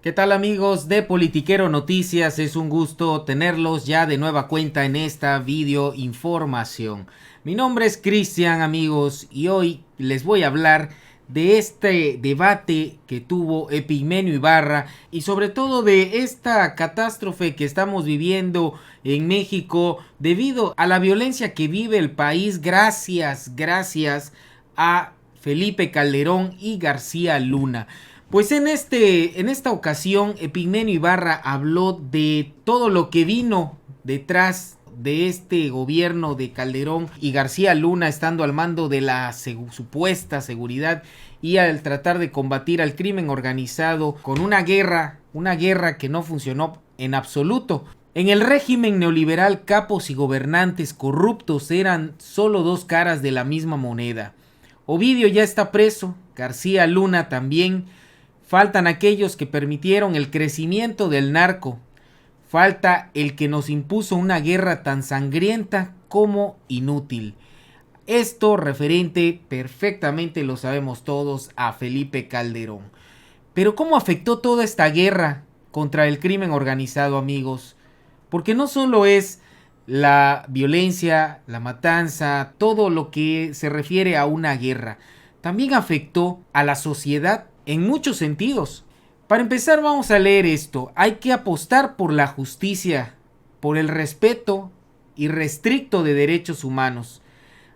¿Qué tal amigos de Politiquero Noticias? Es un gusto tenerlos ya de nueva cuenta en esta video información. Mi nombre es Cristian amigos y hoy les voy a hablar de este debate que tuvo Epigmenio Ibarra y sobre todo de esta catástrofe que estamos viviendo en México debido a la violencia que vive el país gracias a Felipe Calderón y García Luna. Pues en esta ocasión Epigmenio Ibarra habló de todo lo que vino detrás de este gobierno de Calderón y García Luna estando al mando de la supuesta seguridad y al tratar de combatir al crimen organizado con una guerra que no funcionó en absoluto. En el régimen neoliberal, capos y gobernantes corruptos eran solo dos caras de la misma moneda. Ovidio ya está preso, García Luna también. Faltan aquellos que permitieron el crecimiento del narco. Falta el que nos impuso una guerra tan sangrienta como inútil. Esto referente, perfectamente lo sabemos todos, a Felipe Calderón. Pero ¿cómo afectó toda esta guerra contra el crimen organizado, amigos? Porque no solo es la violencia, la matanza, todo lo que se refiere a una guerra. También afectó a la sociedad en muchos sentidos. Para empezar vamos a leer esto. Hay que apostar por la justicia, por el respeto irrestricto de derechos humanos.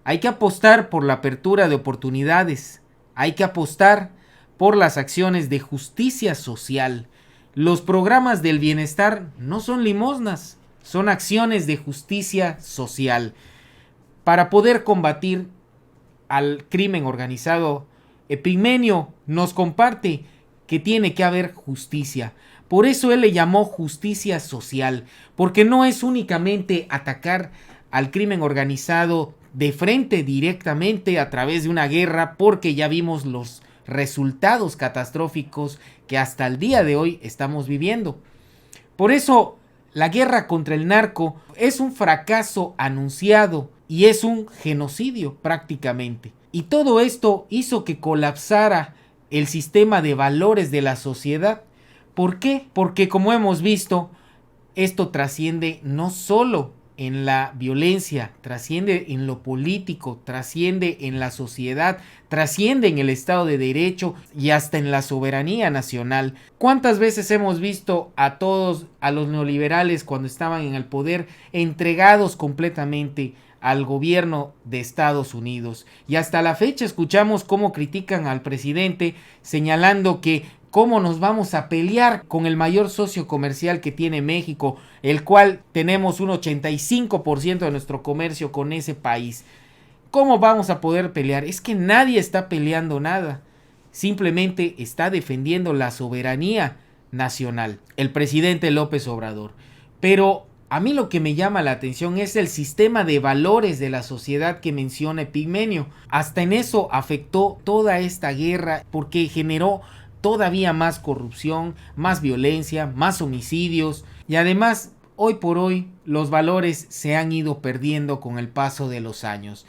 Hay que apostar por la apertura de oportunidades. Hay que apostar por las acciones de justicia social. Los programas del bienestar no son limosnas, son acciones de justicia social. Para poder combatir al crimen organizado, Epigmenio nos comparte que tiene que haber justicia. Por eso él le llamó justicia social, porque no es únicamente atacar al crimen organizado de frente directamente a través de una guerra, porque ya vimos los resultados catastróficos que hasta el día de hoy estamos viviendo. Por eso la guerra contra el narco es un fracaso anunciado y es un genocidio prácticamente. Y todo esto hizo que colapsara el sistema de valores de la sociedad. ¿Por qué? Porque como hemos visto, esto trasciende no solo en la violencia, trasciende en lo político, trasciende en la sociedad, trasciende en el Estado de Derecho y hasta en la soberanía nacional. ¿Cuántas veces hemos visto a todos, a los neoliberales cuando estaban en el poder, entregados completamente al gobierno de Estados Unidos? Y hasta la fecha escuchamos cómo critican al presidente, señalando que cómo nos vamos a pelear con el mayor socio comercial que tiene México, el cual tenemos un 85% de nuestro comercio con ese país. ¿Cómo vamos a poder pelear? Es que nadie está peleando nada, simplemente está defendiendo la soberanía nacional, el presidente López Obrador. Pero a mí lo que me llama la atención es el sistema de valores de la sociedad que menciona Epigmenio. Hasta en eso afectó toda esta guerra porque generó todavía más corrupción, más violencia, más homicidios y además hoy por hoy los valores se han ido perdiendo con el paso de los años.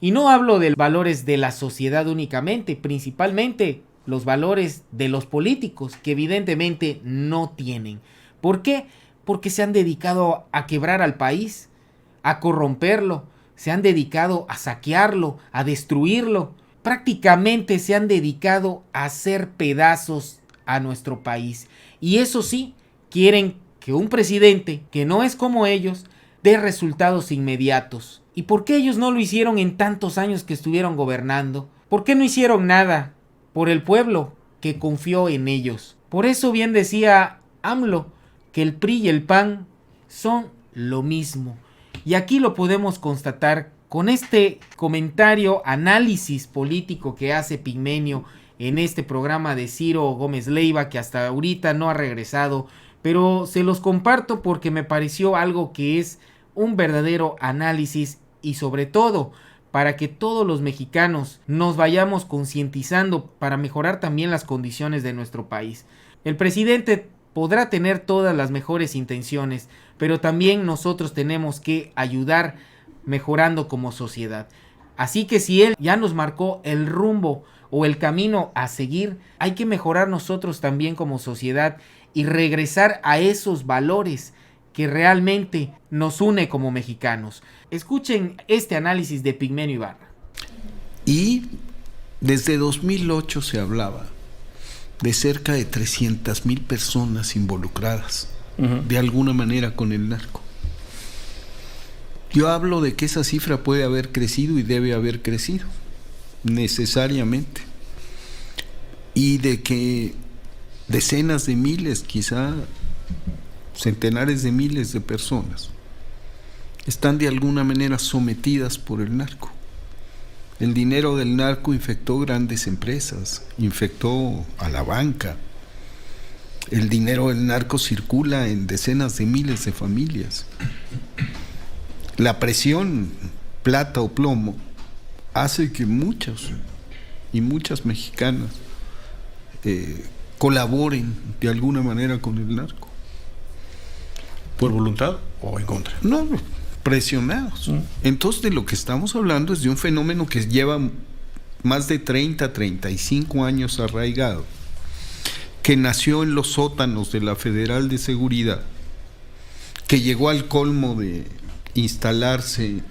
Y no hablo de valores de la sociedad únicamente, principalmente los valores de los políticos que evidentemente no tienen. ¿Por qué? Porque se han dedicado a quebrar al país, a corromperlo, se han dedicado a saquearlo, a destruirlo. Prácticamente se han dedicado a hacer pedazos a nuestro país. Y eso sí, quieren que un presidente que no es como ellos dé resultados inmediatos. ¿Y por qué ellos no lo hicieron en tantos años que estuvieron gobernando? ¿Por qué no hicieron nada por el pueblo que confió en ellos? Por eso bien decía AMLO que el PRI y el PAN son lo mismo. Y aquí lo podemos constatar con este comentario, análisis político que hace Epigmenio en este programa de Ciro Gómez Leiva, que hasta ahorita no ha regresado, pero se los comparto porque me pareció algo que es un verdadero análisis y sobre todo para que todos los mexicanos nos vayamos concientizando para mejorar también las condiciones de nuestro país. El presidente podrá tener todas las mejores intenciones, pero también nosotros tenemos que ayudar mejorando como sociedad. Así que si él ya nos marcó el rumbo o el camino a seguir. Hay que mejorar nosotros también como sociedad y regresar a esos valores que realmente nos une como mexicanos. Escuchen este análisis de Pigmenio Ibarra. Y desde 2008 se hablaba de cerca de 300,000 personas involucradas de alguna manera con el narco. Yo hablo de que esa cifra puede haber crecido y debe haber crecido, necesariamente. Y de que decenas de miles, quizá centenares de miles de personas están de alguna manera sometidas por el narco. El dinero del narco infectó grandes empresas, infectó a la banca. El dinero del narco circula en decenas de miles de familias. La presión, plata o plomo, hace que muchos y muchas mexicanas colaboren de alguna manera con el narco. ¿Por voluntad o en contra? No, presionados. Entonces, de lo que estamos hablando es de un fenómeno que lleva más de 35 años arraigado, que nació en los sótanos de la Federal de Seguridad, que llegó al colmo de instalarse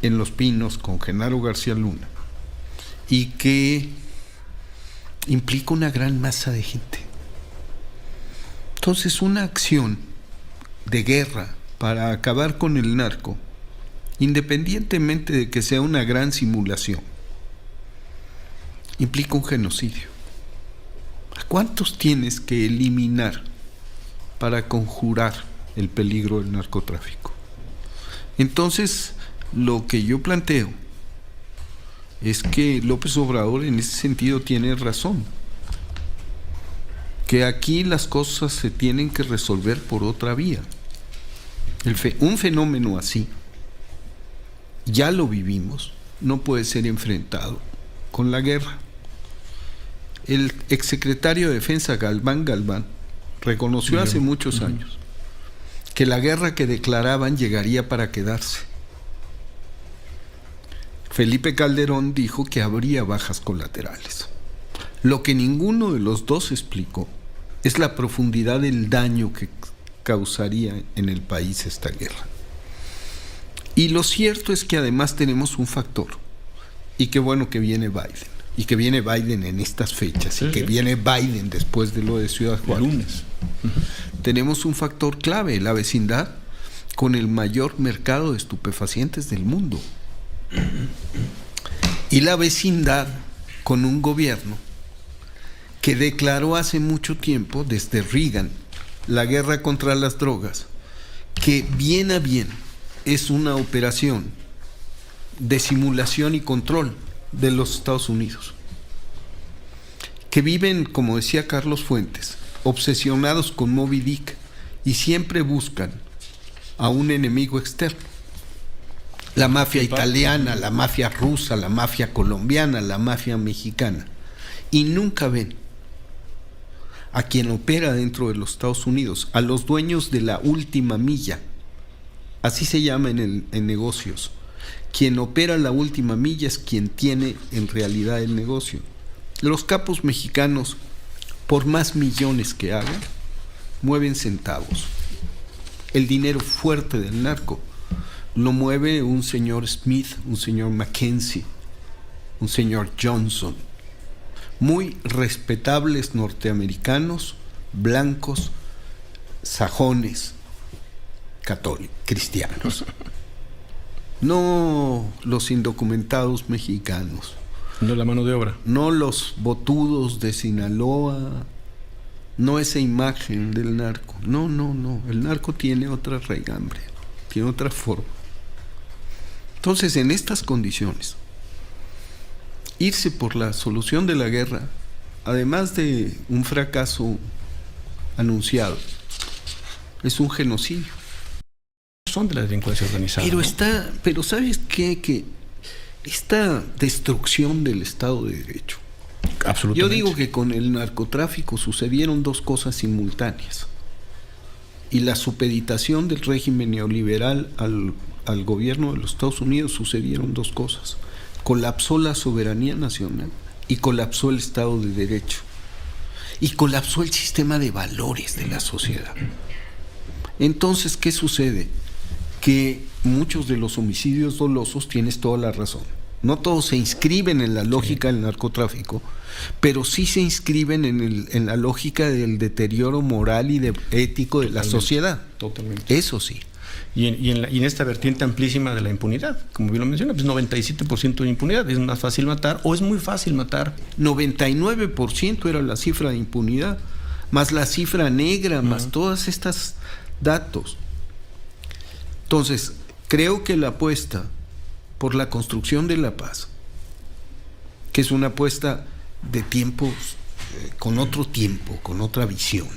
en Los Pinos con Genaro García Luna y que implica una gran masa de gente. Entonces, una acción de guerra para acabar con el narco, independientemente de que sea una gran simulación, implica un genocidio. ¿A cuántos tienes que eliminar para conjurar el peligro del narcotráfico? Entonces, lo que yo planteo es que López Obrador en ese sentido tiene razón, que aquí las cosas se tienen que resolver por otra vía. Un fenómeno así, ya lo vivimos, no puede ser enfrentado con la guerra. El exsecretario de Defensa Galván reconoció hace muchos años que la guerra que declaraban llegaría para quedarse. Felipe Calderón dijo que habría bajas colaterales. Lo que ninguno de los dos explicó es la profundidad del daño que causaría en el país esta guerra. Y lo cierto es que además tenemos un factor, y qué bueno que viene Biden, y que viene Biden en estas fechas, y que viene Biden después de lo de Ciudad Juárez. El lunes. Tenemos un factor clave, la vecindad con el mayor mercado de estupefacientes del mundo. Y la vecindad con un gobierno que declaró hace mucho tiempo, desde Reagan, la guerra contra las drogas, que bien a bien es una operación de simulación y control de los Estados Unidos, que viven, como decía Carlos Fuentes, obsesionados con Moby Dick y siempre buscan a un enemigo externo. La mafia italiana, la mafia rusa, la mafia colombiana, la mafia mexicana, y nunca ven a quien opera dentro de los Estados Unidos, a los dueños de la última milla, así se llama en negocios. Quien opera la última milla es quien tiene en realidad el negocio. Los capos mexicanos, por más millones que hagan, mueven centavos. El dinero fuerte del narco lo mueve un señor Smith, un señor Mackenzie, un señor Johnson, muy respetables norteamericanos, blancos, sajones, católicos, cristianos. No los indocumentados mexicanos. No la mano de obra. No los botudos de Sinaloa. No esa imagen del narco. No. El narco tiene otra raigambre, tiene otra forma. Entonces, en estas condiciones, irse por la solución de la guerra, además de un fracaso anunciado, es un genocidio. Son de la delincuencia organizada. Pero ¿sabes qué? Que esta destrucción del Estado de Derecho. Absolutamente. Yo digo que con el narcotráfico sucedieron dos cosas simultáneas. Y la supeditación del régimen neoliberal al gobierno de los Estados Unidos sucedieron dos cosas. Colapsó la soberanía nacional y colapsó el Estado de Derecho y colapsó el sistema de valores de la sociedad. Entonces, ¿qué sucede? Que muchos de los homicidios dolosos, tienes toda la razón, no todos se inscriben en la lógica del narcotráfico, pero sí se inscriben en la lógica del deterioro moral y ético de la sociedad. Totalmente. Eso sí. Y en esta vertiente amplísima de la impunidad, como bien lo menciona, pues 97% de impunidad, es más fácil matar o es muy fácil matar. 99% era la cifra de impunidad, más la cifra negra, más todas estas datos. Entonces, creo que la apuesta por la construcción de la paz, que es una apuesta de tiempos, con otro tiempo, con otra visión,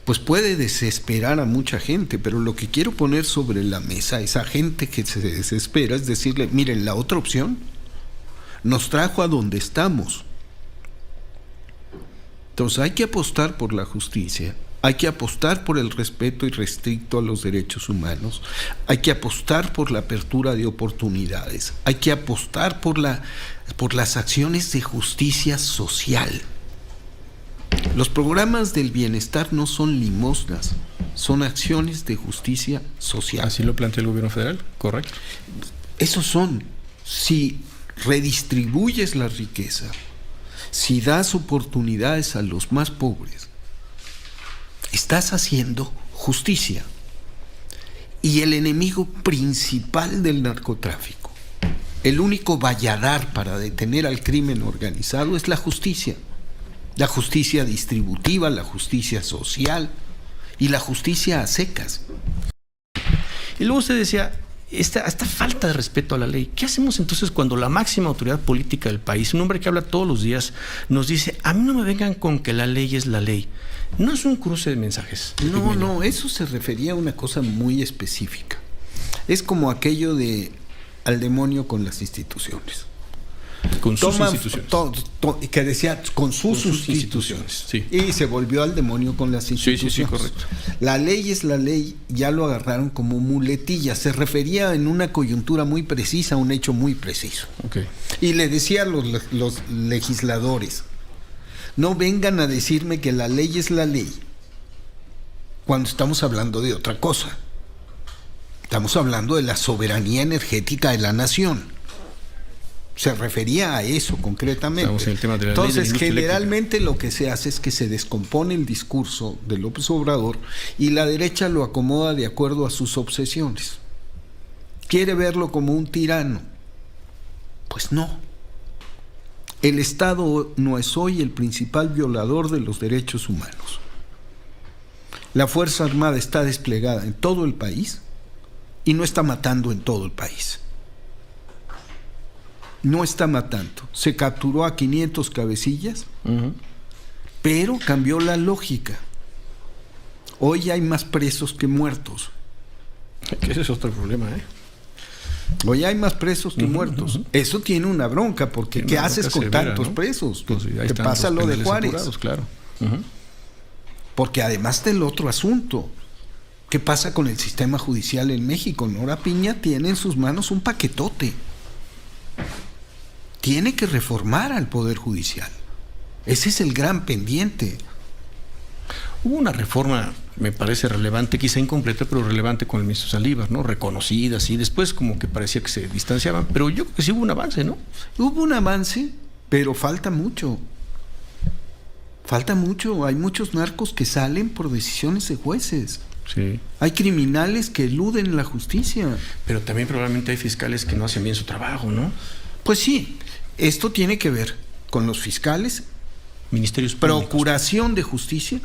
pues puede desesperar a mucha gente, pero lo que quiero poner sobre la mesa a esa gente que se desespera es decirle, miren, la otra opción nos trajo a donde estamos. Entonces hay que apostar por la justicia, hay que apostar por el respeto irrestricto a los derechos humanos, hay que apostar por la apertura de oportunidades, hay que apostar por las acciones de justicia social. Los programas del bienestar no son limosnas, son acciones de justicia social. Así lo plantea el gobierno federal, correcto. Esos son, si redistribuyes la riqueza, si das oportunidades a los más pobres, estás haciendo justicia. Y el enemigo principal del narcotráfico, el único valladar para detener al crimen organizado es la justicia. La justicia distributiva, la justicia social y la justicia a secas. Y luego usted decía, esta falta de respeto a la ley. ¿Qué hacemos entonces cuando la máxima autoridad política del país, un hombre que habla todos los días, nos dice, a mí no me vengan con que la ley es la ley? No es un cruce de mensajes. No, eso se refería a una cosa muy específica. Es como aquello de al demonio con las instituciones. Con sus instituciones. Que decía con sus instituciones. Sí. Y se volvió al demonio con las instituciones. Sí, correcto. La ley es la ley, ya lo agarraron como muletilla. Se refería en una coyuntura muy precisa, a un hecho muy preciso. Okay. Y le decía a los legisladores, no vengan a decirme que la ley es la ley cuando estamos hablando de otra cosa. Estamos hablando de la soberanía energética de la nación. Se refería a eso concretamente. Estamos en el tema de la Entonces, ley de la industria generalmente lo que se hace es que se descompone el discurso de López Obrador y la derecha lo acomoda de acuerdo a sus obsesiones. ¿Quiere verlo como un tirano? Pues no. El Estado no es hoy el principal violador de los derechos humanos. La Fuerza Armada está desplegada en todo el país y no está matando en todo el país. No está matando. Se capturó a 500 cabecillas, pero cambió la lógica. Hoy hay más presos que muertos. Que ese es otro problema, ¿eh? Hoy hay más presos que muertos. Eso tiene una bronca, porque ¿qué haces con severa, tantos ¿no? presos? Pues sí, Te pasa lo de Juárez. Apurados, claro. Porque además del otro asunto, ¿qué pasa con el sistema judicial en México? Nora Piña tiene en sus manos un paquetote. Tiene que reformar al Poder Judicial. Ese es el gran pendiente. Hubo una reforma, me parece relevante, quizá incompleta, pero relevante con el ministro Saldívar, ¿no? Reconocida, así. Después como que parecía que se distanciaban, pero yo creo que sí hubo un avance, ¿no? Hubo un avance, pero falta mucho. Falta mucho. Hay muchos narcos que salen por decisiones de jueces. Sí. Hay criminales que eluden la justicia. Pero también probablemente hay fiscales que no hacen bien su trabajo, ¿no? Pues sí, esto tiene que ver con los fiscales, Ministerios públicos, procuración de justicia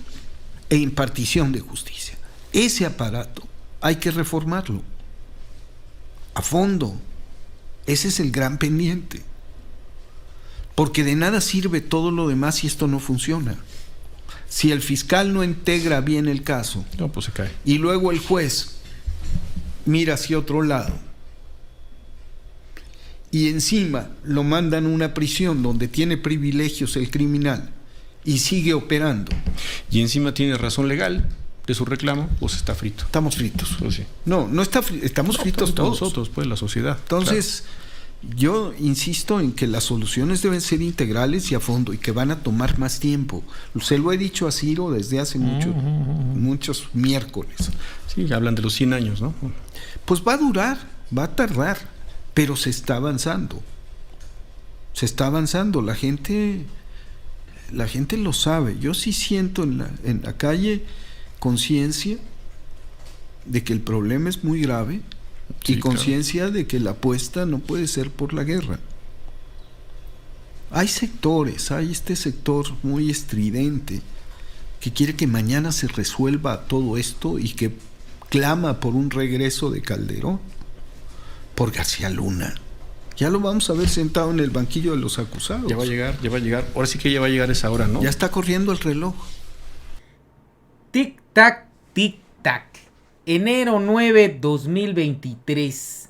e impartición de justicia. Ese aparato hay que reformarlo a fondo. Ese es el gran pendiente. Porque de nada sirve todo lo demás si esto no funciona. Si el fiscal no integra bien el caso, no, pues se cae. Y luego el juez mira hacia otro lado y encima lo mandan a una prisión donde tiene privilegios el criminal y sigue operando. Y encima tiene razón legal de su reclamo, pues está frito. Estamos fritos. Pues sí. No está estamos fritos todos. Nosotros, pues, la sociedad. Entonces, Yo insisto en que las soluciones deben ser integrales y a fondo y que van a tomar más tiempo. Se lo he dicho a Ciro desde hace muchos miércoles. Sí, hablan de los 100 años, ¿no? Pues va a durar, va a tardar, pero se está avanzando. Se está avanzando, la gente lo sabe. Yo sí siento en la calle conciencia de que el problema es muy grave. Sí, y conciencia de que la apuesta no puede ser por la guerra. Hay sectores, hay este sector muy estridente que quiere que mañana se resuelva todo esto y que clama por un regreso de Calderón, por García Luna. Ya lo vamos a ver sentado en el banquillo de los acusados. Ya va a llegar. Ahora sí que ya va a llegar esa hora, ¿no? Ya está corriendo el reloj. Tic-tac, tic-tac. Enero 9, 2023.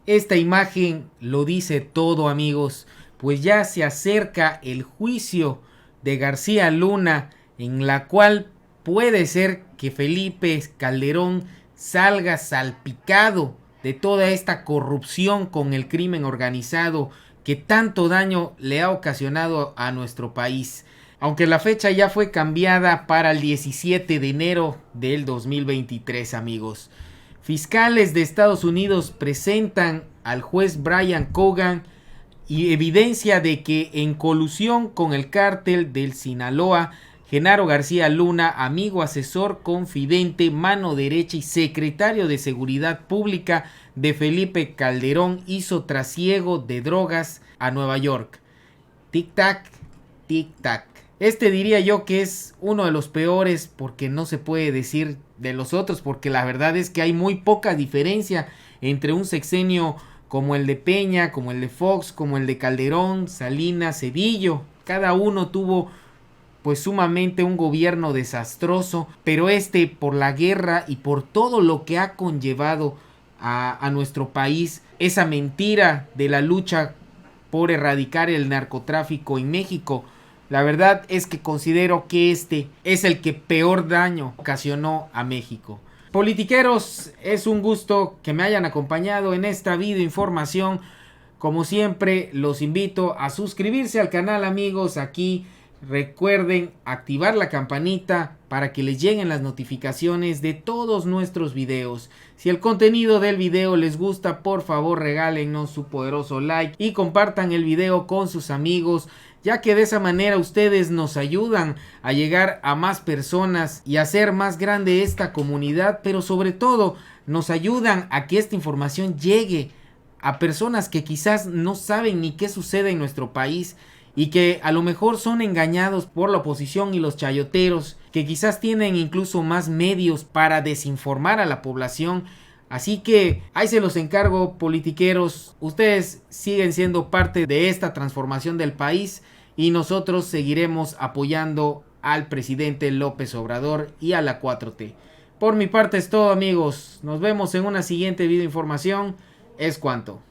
Esta imagen lo dice todo, amigos, pues ya se acerca el juicio de García Luna, en la cual puede ser que Felipe Calderón salga salpicado de toda esta corrupción con el crimen organizado que tanto daño le ha ocasionado a nuestro país. Aunque la fecha ya fue cambiada para el 17 de enero del 2023, amigos. Fiscales de Estados Unidos presentan al juez Brian Cogan y evidencia de que en colusión con el cártel del Sinaloa, Genaro García Luna, amigo, asesor, confidente, mano derecha y secretario de Seguridad Pública de Felipe Calderón, hizo trasiego de drogas a Nueva York. Tic-tac, tic-tac. Este diría yo que es uno de los peores, porque no se puede decir de los otros, porque la verdad es que hay muy poca diferencia entre un sexenio como el de Peña, como el de Fox, como el de Calderón, Salinas, Cedillo. Cada uno tuvo pues sumamente un gobierno desastroso, pero por la guerra y por todo lo que ha conllevado a nuestro país, esa mentira de la lucha por erradicar el narcotráfico en México. La verdad es que considero que este es el que peor daño ocasionó a México. Politiqueros, es un gusto que me hayan acompañado en esta videoinformación. Como siempre, los invito a suscribirse al canal, amigos. Aquí recuerden activar la campanita para que les lleguen las notificaciones de todos nuestros videos. Si el contenido del video les gusta, por favor regálenos su poderoso like y compartan el video con sus amigos, ya que de esa manera ustedes nos ayudan a llegar a más personas y hacer más grande esta comunidad, pero sobre todo nos ayudan a que esta información llegue a personas que quizás no saben ni qué sucede en nuestro país y que a lo mejor son engañados por la oposición y los chayoteros, que quizás tienen incluso más medios para desinformar a la población. Así que ahí se los encargo, politiqueros. Ustedes siguen siendo parte de esta transformación del país y nosotros seguiremos apoyando al presidente López Obrador y a la 4T. Por mi parte es todo, amigos. Nos vemos en una siguiente videoinformación. Es cuanto.